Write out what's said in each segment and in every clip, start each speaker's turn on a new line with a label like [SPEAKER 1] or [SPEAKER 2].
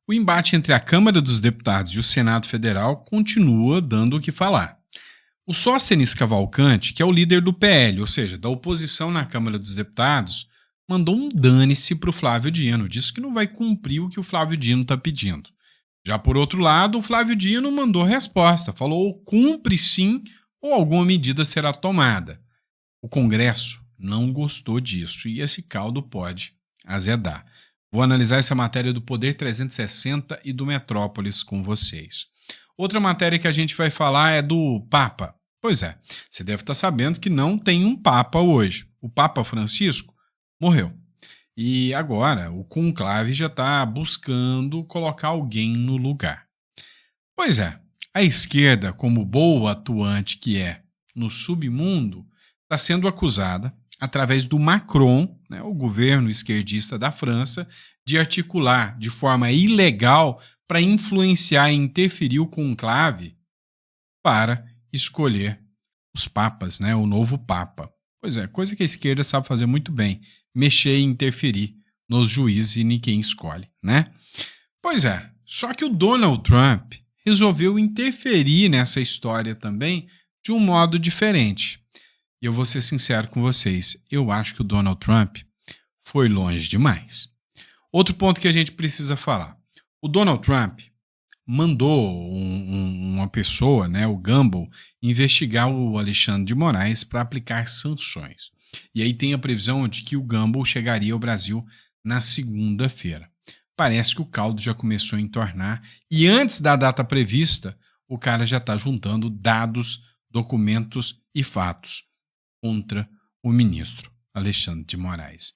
[SPEAKER 1] O embate entre a Câmara dos Deputados e o Senado Federal continua dando o que falar. O Sóstenes Cavalcante, que é o líder do PL, ou seja, da oposição na Câmara dos Deputados, mandou um dane-se para o Flávio Dino, disse que não vai cumprir o que o Flávio Dino está pedindo. Já por outro lado, o Flávio Dino mandou resposta, falou cumpre sim ou alguma medida será tomada. O Congresso não gostou disso e esse caldo pode azedar. Vou analisar essa matéria do Poder 360 e do Metrópolis com vocês. Outra matéria que a gente vai falar é do Papa. Pois é, você deve estar sabendo que não tem um Papa hoje. O Papa Francisco morreu. E agora o conclave já está buscando colocar alguém no lugar. Pois é, a esquerda, como boa atuante que é no submundo, está sendo acusada, através do Macron, né, o governo esquerdista da França, de articular de forma ilegal para influenciar e interferir o conclave para escolher os papas, né, o novo papa. Pois é, coisa que a esquerda sabe fazer muito bem, mexer e interferir nos juízes e em quem escolhe, né? Pois é, só que o Donald Trump resolveu interferir nessa história também de um modo diferente. E eu vou ser sincero com vocês, eu acho que o Donald Trump foi longe demais. Outro ponto que a gente precisa falar. O Donald Trump mandou uma pessoa, né, o Gamble, investigar o Alexandre de Moraes para aplicar sanções. E aí tem a previsão de que o Gamble chegaria ao Brasil na segunda-feira. Parece que o caldo já começou a entornar e antes da data prevista, o cara já está juntando dados, documentos e fatos contra o ministro Alexandre de Moraes.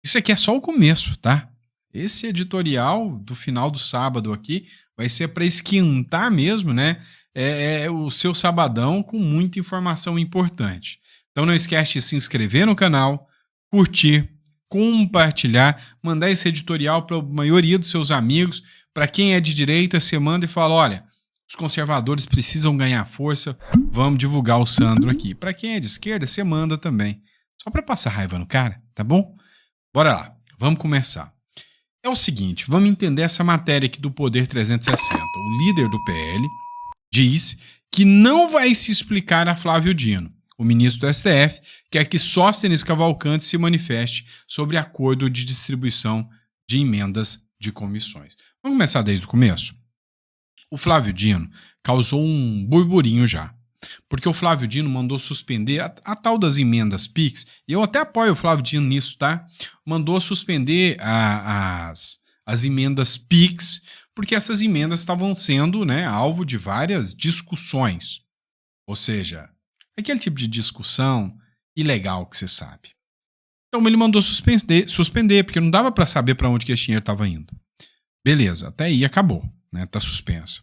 [SPEAKER 1] Isso aqui é só o começo, tá? Esse editorial do final do sábado aqui vai ser para esquentar mesmo, né? É o seu sabadão com muita informação importante. Então não esquece de se inscrever no canal, curtir, compartilhar, mandar esse editorial para a maioria dos seus amigos. Para quem é de direita, você manda e fala, olha, os conservadores precisam ganhar força, vamos divulgar o Sandro aqui. Para quem é de esquerda, você manda também. Só para passar raiva no cara, tá bom? Bora lá, vamos começar. É o seguinte, vamos entender essa matéria aqui do Poder 360. O líder do PL diz que não vai se explicar a Flávio Dino. O ministro do STF quer que Sóstenes Cavalcante se manifeste sobre acordo de distribuição de emendas de comissões. Vamos começar desde o começo? O Flávio Dino causou um burburinho já, porque o Flávio Dino mandou suspender a tal das emendas PIX, e eu até apoio o Flávio Dino nisso, tá? Mandou suspender as emendas PIX, porque essas emendas estavam sendo, né, alvo de várias discussões. Ou seja, aquele tipo de discussão ilegal que você sabe. Então ele mandou suspender porque não dava para saber para onde que esse dinheiro estava indo. Beleza, até aí acabou, né? Tá suspensa.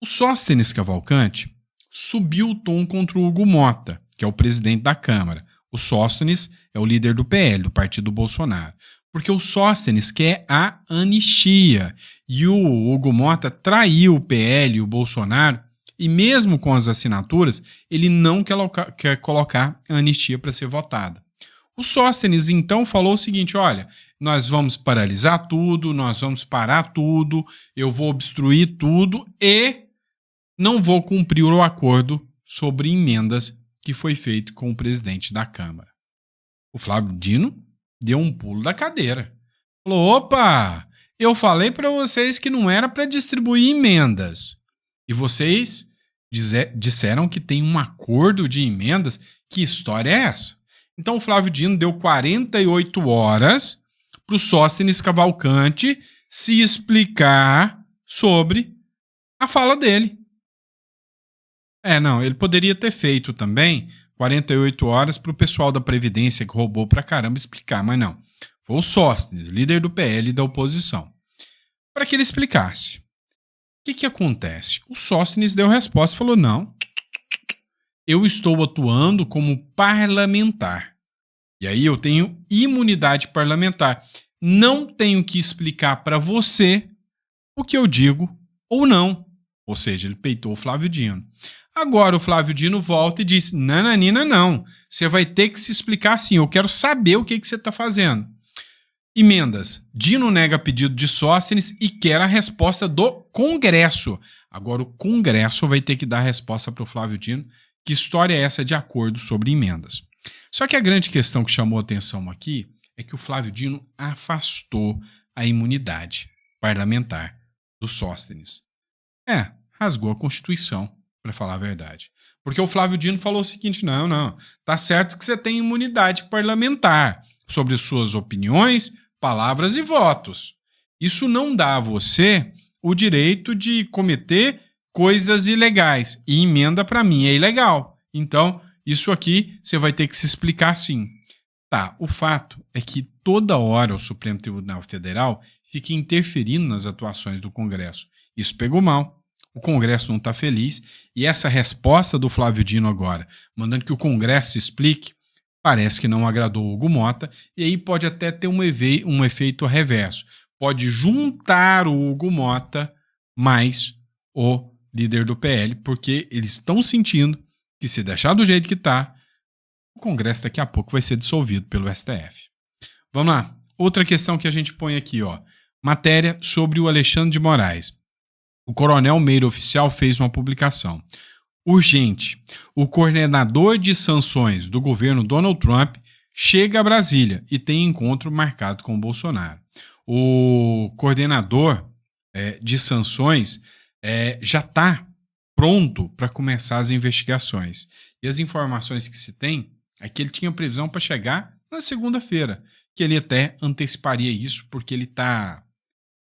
[SPEAKER 1] O Sóstenes Cavalcante subiu o tom contra o Hugo Mota, que é o presidente da Câmara. O Sóstenes é o líder do PL, do partido Bolsonaro. Porque o Sóstenes quer a anistia. E o Hugo Mota traiu o PL e o Bolsonaro, e mesmo com as assinaturas, ele não quer colocar a anistia para ser votada. O Sóstenes, então, falou o seguinte, olha, nós vamos paralisar tudo, nós vamos parar tudo, eu vou obstruir tudo e não vou cumprir o acordo sobre emendas que foi feito com o presidente da Câmara. O Flávio Dino deu um pulo da cadeira. Falou, opa, eu falei para vocês que não era para distribuir emendas. E vocês disseram que tem um acordo de emendas. Que história é essa? Então o Flávio Dino deu 48 horas para o Sóstenes Cavalcante se explicar sobre a fala dele. Não, ele poderia ter feito também 48 horas para o pessoal da Previdência que roubou pra caramba explicar, mas não. Foi o Sóstenes, líder do PL e da oposição, para que ele explicasse. O que acontece? O Sóstenes deu resposta e falou, não, eu estou atuando como parlamentar. E aí eu tenho imunidade parlamentar. Não tenho que explicar para você o que eu digo ou não. Ou seja, ele peitou o Flávio Dino. Agora o Flávio Dino volta e diz, nananina não, você vai ter que se explicar assim, eu quero saber o que você está fazendo. Emendas. Dino nega pedido de Sóstenes e quer a resposta do Congresso. Agora o Congresso vai ter que dar a resposta para o Flávio Dino. Que história é essa de acordo sobre emendas? Só que a grande questão que chamou a atenção aqui é que o Flávio Dino afastou a imunidade parlamentar do Sóstenes. Rasgou a Constituição, para falar a verdade. Porque o Flávio Dino falou o seguinte: não, tá certo que você tem imunidade parlamentar sobre suas opiniões, palavras e votos. Isso não dá a você o direito de cometer coisas ilegais. E emenda, para mim, é ilegal. Então, isso aqui você vai ter que se explicar sim. Tá, o fato é que toda hora o Supremo Tribunal Federal fica interferindo nas atuações do Congresso. Isso pegou mal. O Congresso não está feliz e essa resposta do Flávio Dino agora, mandando que o Congresso se explique, parece que não agradou o Hugo Mota e aí pode até ter um efeito reverso. Pode juntar o Hugo Mota mais o líder do PL, porque eles estão sentindo que se deixar do jeito que está, o Congresso daqui a pouco vai ser dissolvido pelo STF. Vamos lá. Outra questão que a gente põe aqui, matéria sobre o Alexandre de Moraes. O Coronel Meira Oficial fez uma publicação. Urgente. O coordenador de sanções do governo Donald Trump chega a Brasília e tem encontro marcado com o Bolsonaro. O coordenador de sanções já está pronto para começar as investigações. E as informações que se tem é que ele tinha previsão para chegar na segunda-feira, que ele até anteciparia isso porque ele está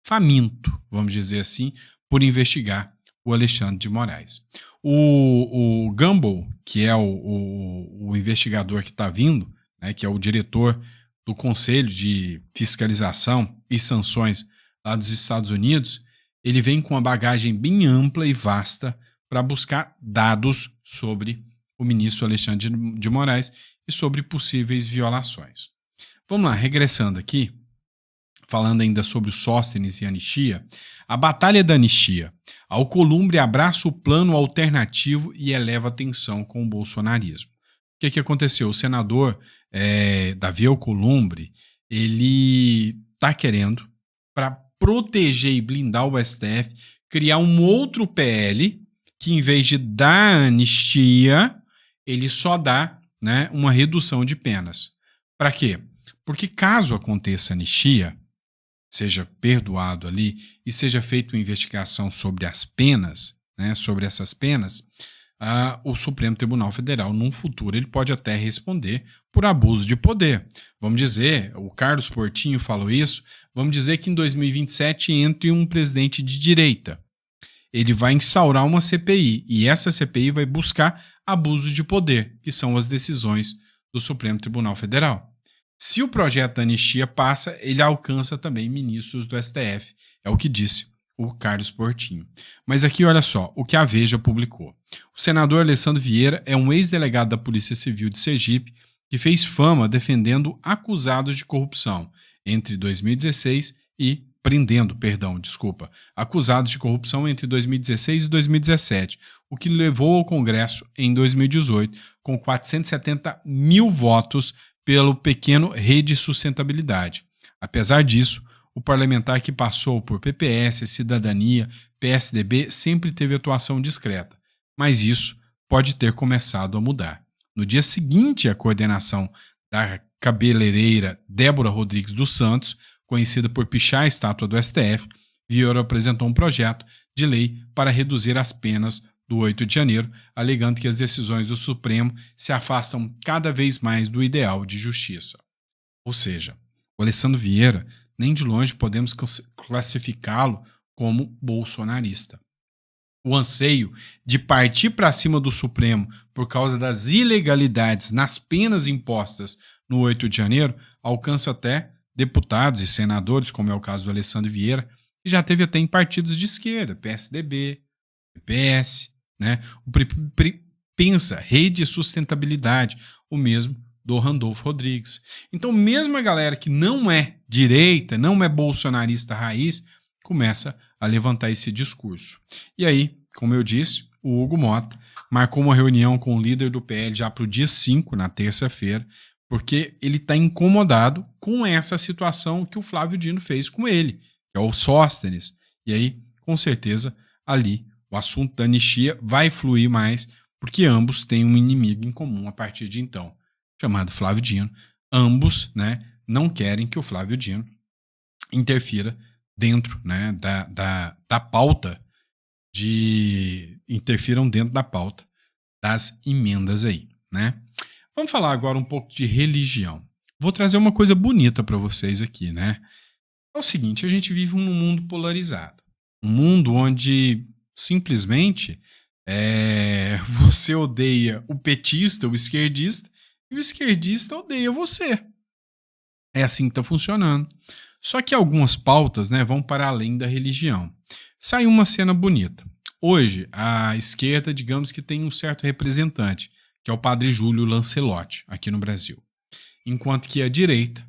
[SPEAKER 1] faminto, vamos dizer assim, por investigar o Alexandre de Moraes. O Gumbel, que é o investigador que está vindo, né, que é o diretor do Conselho de Fiscalização e Sanções lá dos Estados Unidos, ele vem com uma bagagem bem ampla e vasta para buscar dados sobre o ministro Alexandre de Moraes e sobre possíveis violações. Vamos lá, regressando aqui, falando ainda sobre o Sóstenes e a anistia, a batalha da anistia. Alcolumbre abraça o plano alternativo e eleva a tensão com o bolsonarismo. O que aconteceu? O senador Davi Alcolumbre, ele está querendo, para proteger e blindar o STF, criar um outro PL que, em vez de dar anistia, ele só dá, né, uma redução de penas. Para quê? Porque caso aconteça anistia, seja perdoado ali e seja feita uma investigação sobre as penas, né, sobre essas penas, o Supremo Tribunal Federal, num futuro, ele pode até responder por abuso de poder. Vamos dizer, o Carlos Portinho falou isso, vamos dizer que em 2027 entre um presidente de direita. Ele vai instaurar uma CPI e essa CPI vai buscar abuso de poder, que são as decisões do Supremo Tribunal Federal. Se o projeto da anistia passa, ele alcança também ministros do STF, é o que disse o Carlos Portinho. Mas aqui, olha só, o que a Veja publicou. O senador Alessandro Vieira é um ex-delegado da Polícia Civil de Sergipe que fez fama defendendo acusados de corrupção entre 2016 e acusados de corrupção entre 2016 e 2017, o que levou ao Congresso em 2018 com 470 mil votos pelo pequeno Rede Sustentabilidade. Apesar disso, o parlamentar que passou por PPS, Cidadania, PSDB sempre teve atuação discreta, mas isso pode ter começado a mudar. No dia seguinte à coordenação da cabeleireira Débora Rodrigues dos Santos, conhecida por pichar a estátua do STF, Vieira apresentou um projeto de lei para reduzir as penas do 8 de janeiro, alegando que as decisões do Supremo se afastam cada vez mais do ideal de justiça. Ou seja, o Alessandro Vieira, nem de longe podemos classificá-lo como bolsonarista. O anseio de partir para cima do Supremo por causa das ilegalidades nas penas impostas no 8 de janeiro alcança até deputados e senadores, como é o caso do Alessandro Vieira, que já teve até em partidos de esquerda, PSDB, PPS, né? Pensa, Rede Sustentabilidade, o mesmo do Randolfo Rodrigues. Então, mesmo a galera que não é direita, não é bolsonarista raiz, começa a levantar esse discurso. E aí, como eu disse, o Hugo Mota marcou uma reunião com o líder do PL já para o dia 5, na terça-feira, porque ele está incomodado com essa situação que o Flávio Dino fez com ele, que é o Sóstenes. E aí, com certeza, ali o assunto da anistia vai fluir mais, porque ambos têm um inimigo em comum a partir de então, chamado Flávio Dino. Ambos, né, não querem que o Flávio Dino interfira dentro, né, da pauta interfiram dentro da pauta das emendas aí, né? Vamos falar agora um pouco de religião. Vou trazer uma coisa bonita para vocês aqui, né? É o seguinte, a gente vive num mundo polarizado. Um mundo onde simplesmente você odeia o petista, o esquerdista, e o esquerdista odeia você. É assim que está funcionando. Só que algumas pautas, né, vão para além da religião. Saiu uma cena bonita. Hoje, a esquerda, digamos que tem um certo representante, que é o padre Júlio Lancelotti, aqui no Brasil. Enquanto que a direita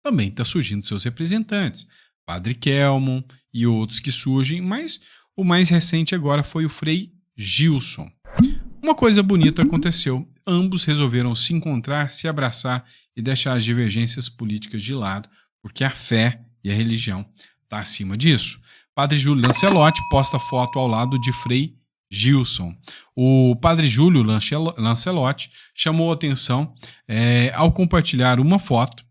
[SPEAKER 1] também está surgindo seus representantes, padre Kelmon e outros que surgem, mas o mais recente agora foi o Frei Gilson. Uma coisa bonita aconteceu. Ambos resolveram se encontrar, se abraçar e deixar as divergências políticas de lado, porque a fé e a religião está acima disso. Padre Júlio Lancelotti posta foto ao lado de Frei Gilson. O padre Júlio Lancelotti chamou a atenção ao compartilhar uma foto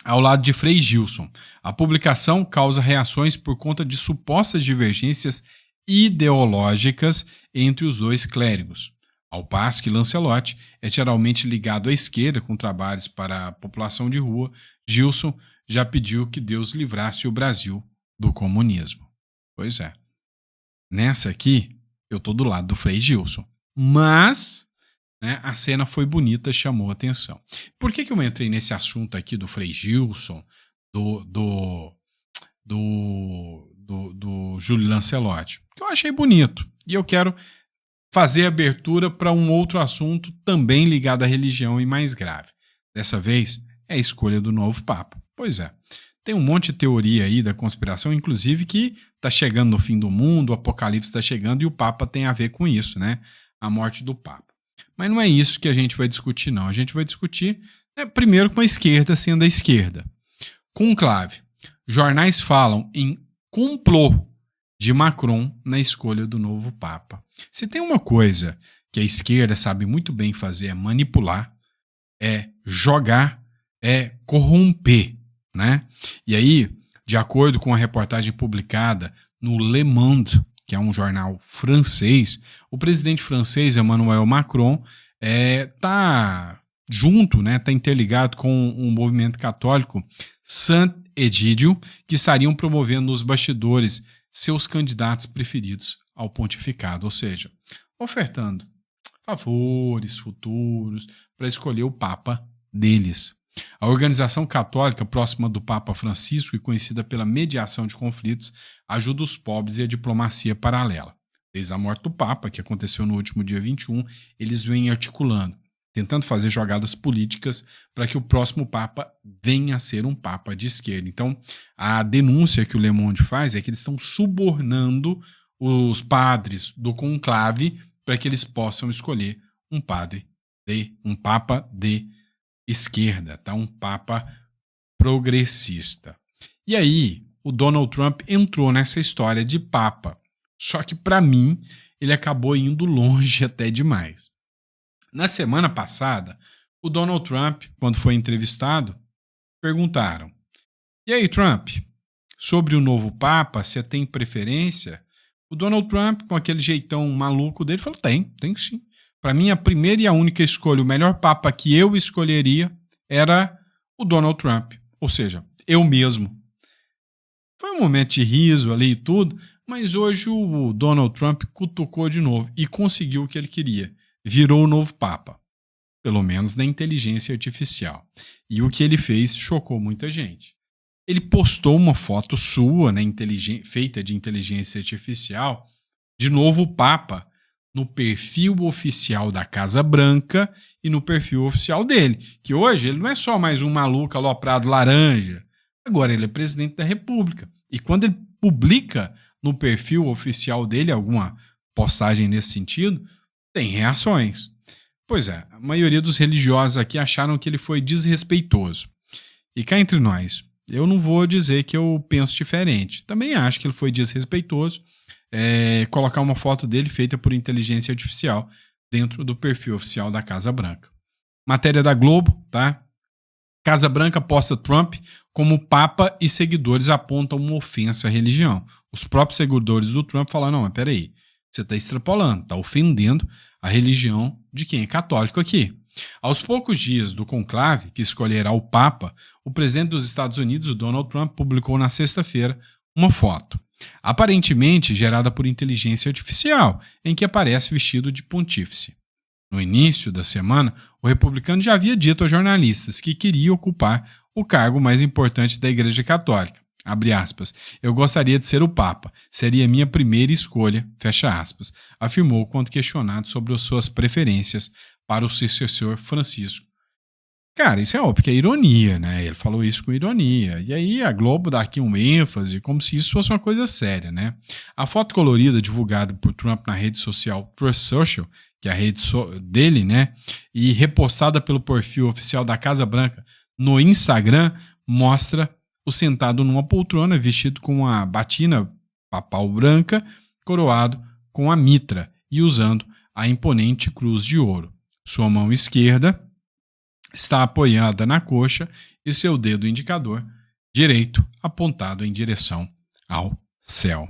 [SPEAKER 1] ao lado de Frei Gilson. A publicação causa reações por conta de supostas divergências ideológicas entre os dois clérigos. Ao passo que Lancelotti é geralmente ligado à esquerda com trabalhos para a população de rua, Gilson já pediu que Deus livrasse o Brasil do comunismo. Pois é. Nessa aqui, eu tô do lado do Frei Gilson. Mas, né, a cena foi bonita, chamou a atenção. Por que eu entrei nesse assunto aqui do Frei Gilson, do Júlio Lancelotti? Porque eu achei bonito. E eu quero fazer abertura para um outro assunto também ligado à religião e mais grave. Dessa vez, é a escolha do novo Papa. Pois é. Tem um monte de teoria aí da conspiração, inclusive que está chegando no fim do mundo, o apocalipse está chegando e o Papa tem a ver com isso, né? A morte do Papa. Mas não é isso que a gente vai discutir, não. A gente vai discutir, primeiro, com a esquerda sendo a esquerda. Conclave. Jornais falam em complô de Macron na escolha do novo Papa. Se tem uma coisa que a esquerda sabe muito bem fazer, é manipular, é jogar, é corromper, né? E aí, de acordo com a reportagem publicada no Le Monde, que é um jornal francês, o presidente francês Emmanuel Macron está junto, né, tá interligado com um movimento católico, Saint-Egídio, que estariam promovendo nos bastidores seus candidatos preferidos ao pontificado, ou seja, ofertando favores futuros para escolher o Papa deles. A organização católica próxima do Papa Francisco e conhecida pela mediação de conflitos ajuda os pobres e a diplomacia paralela. Desde a morte do Papa, que aconteceu no último dia 21, eles vêm articulando, tentando fazer jogadas políticas para que o próximo Papa venha a ser um Papa de esquerda. Então, a denúncia que o Le Monde faz é que eles estão subornando os padres do conclave para que eles possam escolher um Papa de esquerda, tá? Um Papa progressista. E aí, o Donald Trump entrou nessa história de Papa. Só que, para mim, ele acabou indo longe até demais. Na semana passada, o Donald Trump, quando foi entrevistado, perguntaram: e aí, Trump, sobre o novo Papa, você tem preferência? O Donald Trump, com aquele jeitão maluco dele, falou: tem sim. Para mim, a primeira e a única escolha, o melhor Papa que eu escolheria era o Donald Trump. Ou seja, eu mesmo. Foi um momento de riso ali e tudo, mas hoje o Donald Trump cutucou de novo e conseguiu o que ele queria. Virou o novo Papa. Pelo menos na inteligência artificial. E o que ele fez chocou muita gente. Ele postou uma foto sua, né, feita de inteligência artificial, de novo Papa, no perfil oficial da Casa Branca e no perfil oficial dele. Que hoje ele não é só mais um maluco aloprado laranja. Agora ele é presidente da República. E quando ele publica no perfil oficial dele alguma postagem nesse sentido, tem reações. Pois é, a maioria dos religiosos aqui acharam que ele foi desrespeitoso. E cá entre nós, eu não vou dizer que eu penso diferente. Também acho que ele foi desrespeitoso colocar uma foto dele feita por inteligência artificial dentro do perfil oficial da Casa Branca. Matéria da Globo, tá? Casa Branca posta Trump como papa e seguidores apontam uma ofensa à religião. Os próprios seguidores do Trump falaram, não, mas peraí, você está extrapolando, está ofendendo a religião de quem é católico aqui. Aos poucos dias do conclave, que escolherá o papa, o presidente dos Estados Unidos, o Donald Trump, publicou na sexta-feira uma foto, aparentemente gerada por inteligência artificial, em que aparece vestido de pontífice. No início da semana, o republicano já havia dito a jornalistas que queria ocupar o cargo mais importante da Igreja Católica. Abre aspas, eu gostaria de ser o Papa, seria minha primeira escolha, fecha aspas, afirmou quando questionado sobre as suas preferências para o sucessor Francisco. Cara, isso é óbvio que é ironia, né? Ele falou isso com ironia. E aí a Globo dá aqui um ênfase, como se isso fosse uma coisa séria, né? A foto colorida divulgada por Trump na rede social Truth Social, que é a rede dele, né? E repostada pelo perfil oficial da Casa Branca no Instagram, mostra o sentado numa poltrona, vestido com uma batina papal branca, coroado com a mitra e usando a imponente cruz de ouro. Sua mão esquerda está apoiada na coxa e seu dedo indicador direito apontado em direção ao céu.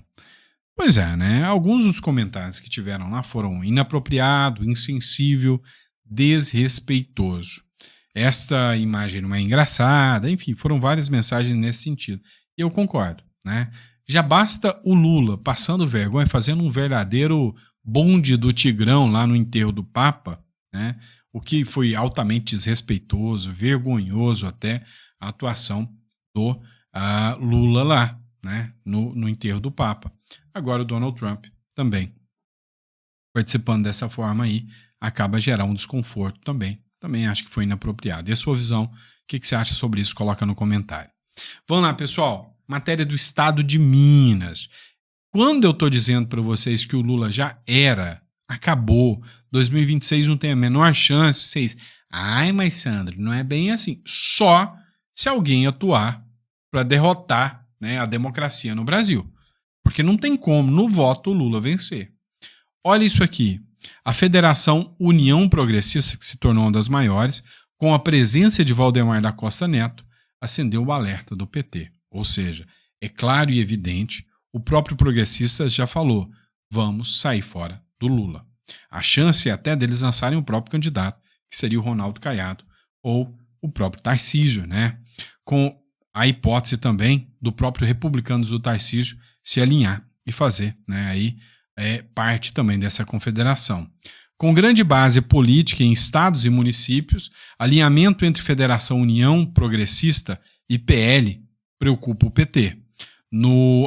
[SPEAKER 1] Pois é, né? Alguns dos comentários que tiveram lá foram inapropriado, insensível, desrespeitoso. Esta imagem não é engraçada, enfim, foram várias mensagens nesse sentido. E eu concordo, né? Já basta o Lula passando vergonha, fazendo um verdadeiro bonde do Tigrão lá no enterro do Papa, né? O que foi altamente desrespeitoso, vergonhoso até a atuação do Lula lá, né? No enterro do Papa. Agora o Donald Trump também participando dessa forma aí acaba a gerar um desconforto também. Também acho que foi inapropriado. E a sua visão, o que você acha sobre isso? Coloca no comentário. Vamos lá, pessoal. Matéria do estado de Minas. Quando eu estou dizendo para vocês que o Lula já era, acabou, 2026 não tem a menor chance, vocês... Ai, mas Sandro, não é bem assim. Só se alguém atuar para derrotar, né, a democracia no Brasil. Porque não tem como, no voto, o Lula vencer. Olha isso aqui. A Federação União Progressista, que se tornou uma das maiores, com a presença de Valdemar da Costa Neto, acendeu o alerta do PT. Ou seja, é claro e evidente, o próprio progressista já falou, vamos sair fora do Lula. A chance é até deles lançarem o próprio candidato, que seria o Ronaldo Caiado, ou o próprio Tarcísio, né? Com a hipótese também do próprio Republicanos do Tarcísio se alinhar e fazer, né, aí parte também dessa confederação. Com grande base política em estados e municípios, alinhamento entre Federação União Progressista e PL preocupa o PT.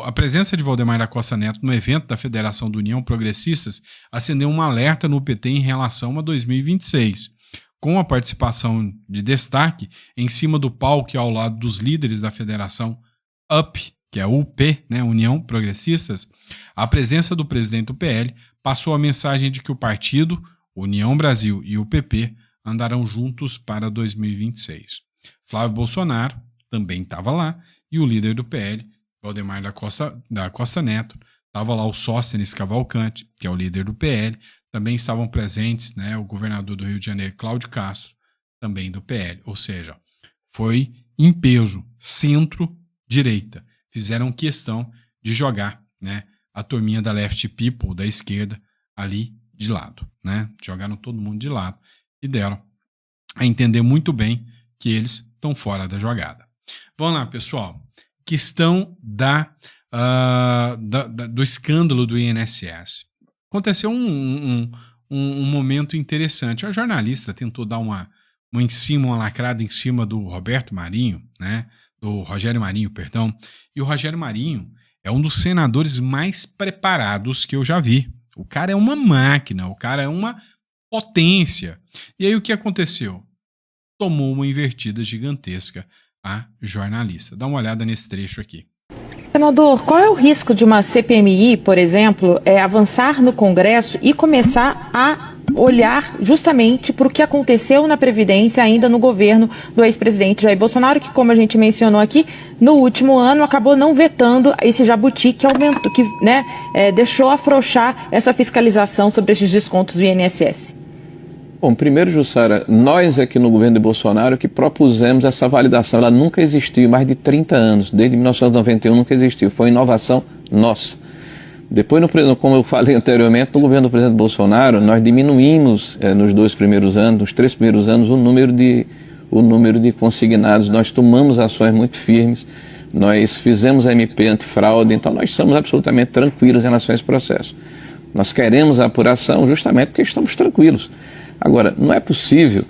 [SPEAKER 1] A presença de Valdemar da Costa Neto no evento da Federação da União Progressistas acendeu um alerta no PT em relação a 2026, com a participação de destaque em cima do palco e ao lado dos líderes da Federação UP, que é a UP, né, União Progressistas, a presença do presidente do PL passou a mensagem de que o partido, União Brasil e o PP andarão juntos para 2026. Flávio Bolsonaro também estava lá e o líder do PL, Valdemar da Costa Neto, estava lá o Sóstenes Cavalcante, que é o líder do PL, também estavam presentes, né, o governador do Rio de Janeiro, Cláudio Castro, também do PL, ou seja, foi em peso, centro-direita. Fizeram questão de jogar, né, a turminha da Left People, da esquerda, ali de lado, né? Jogaram todo mundo de lado e deram a entender muito bem que eles estão fora da jogada. Vamos lá, pessoal. Questão do escândalo do INSS. Aconteceu um momento interessante. A jornalista tentou dar uma lacrada em cima do Roberto Marinho, né? Do Rogério Marinho, perdão. E o Rogério Marinho é um dos senadores mais preparados que eu já vi. O cara é uma máquina, o cara é uma potência. E aí o que aconteceu? Tomou uma invertida gigantesca a jornalista. Dá uma olhada nesse trecho aqui.
[SPEAKER 2] Senador, qual é o risco de uma CPMI, por exemplo, avançar no Congresso e começar a olhar justamente para o que aconteceu na Previdência ainda no governo do ex-presidente Jair Bolsonaro, que, como a gente mencionou aqui, no último ano acabou não vetando esse jabuti que aumentou, que deixou afrouxar essa fiscalização sobre esses descontos do INSS.
[SPEAKER 3] Bom, primeiro, Jussara, nós aqui no governo de Bolsonaro que propusemos essa validação. Ela nunca existiu, mais de 30 anos, desde 1991 nunca existiu, foi uma inovação nossa. Depois, como eu falei anteriormente, no governo do presidente Bolsonaro, nós diminuímos nos 2 primeiros anos, nos 3 primeiros anos, o número de consignados. Nós tomamos ações muito firmes, nós fizemos a MP antifraude, então nós somos absolutamente tranquilos em relação a esse processo. Nós queremos a apuração justamente porque estamos tranquilos. Agora, não é possível,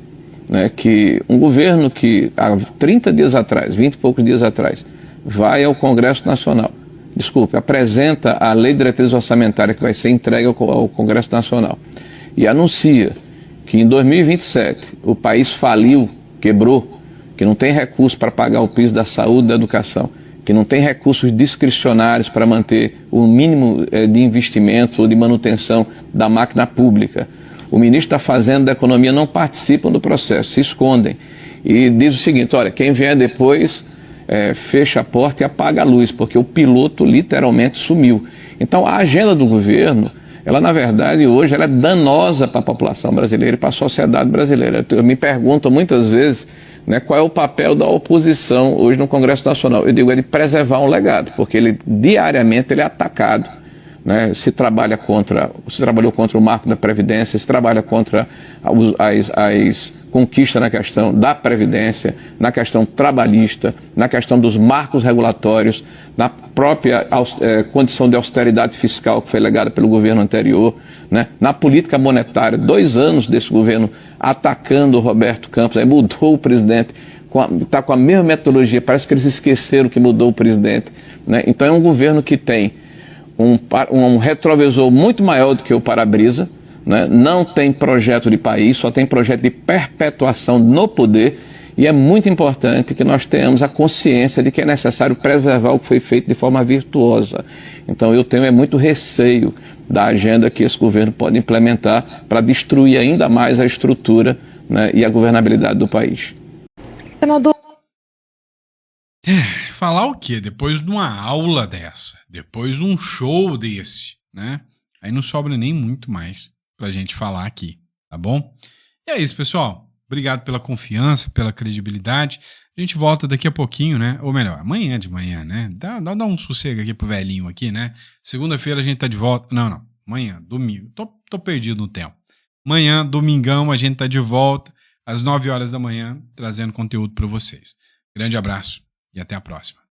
[SPEAKER 3] né, que um governo que há 30 dias atrás, 20 e poucos dias atrás, vai ao Congresso Nacional, apresenta a lei de diretriz orçamentária que vai ser entregue ao Congresso Nacional e anuncia que em 2027 o país faliu, quebrou, que não tem recurso para pagar o piso da saúde e da educação, que não tem recursos discricionários para manter o mínimo de investimento ou de manutenção da máquina pública. O ministro da Fazenda e da Economia não participam do processo, se escondem. E diz o seguinte, olha, quem vier depois fecha a porta e apaga a luz, porque o piloto literalmente sumiu. Então a agenda do governo, ela na verdade hoje ela é danosa para a população brasileira e para a sociedade brasileira. Eu me pergunto muitas vezes, né, qual é o papel da oposição hoje no Congresso Nacional. Eu digo, é de preservar um legado, porque ele diariamente ele é atacado. Né, se trabalhou contra o marco da Previdência, se trabalha contra as conquistas na questão da Previdência, na questão trabalhista, na questão dos marcos regulatórios, na própria condição de austeridade fiscal que foi legada pelo governo anterior, né, na política monetária, 2 anos desse governo atacando o Roberto Campos, aí mudou o presidente, está com a mesma metodologia, parece que eles esqueceram que mudou o presidente. Né, então é um governo que tem um retrovisor muito maior do que o para-brisa, né? Não tem projeto de país, só tem projeto de perpetuação no poder, e é muito importante que nós tenhamos a consciência de que é necessário preservar o que foi feito de forma virtuosa. Então eu tenho muito receio da agenda que esse governo pode implementar para destruir ainda mais a estrutura, né, e a governabilidade do país.
[SPEAKER 2] Senador,
[SPEAKER 1] falar o quê? Depois de uma aula dessa, depois de um show desse, né? Aí não sobra nem muito mais pra gente falar aqui, tá bom? E é isso, pessoal. Obrigado pela confiança, pela credibilidade. A gente volta daqui a pouquinho, né? Ou melhor, amanhã de manhã, né? Dá um sossego aqui pro velhinho aqui, né? Segunda-feira a gente tá de volta. Não. Amanhã, domingo. Tô perdido no tempo. Amanhã, domingão, a gente tá de volta às 9 horas da manhã, trazendo conteúdo pra vocês. Grande abraço e até a próxima.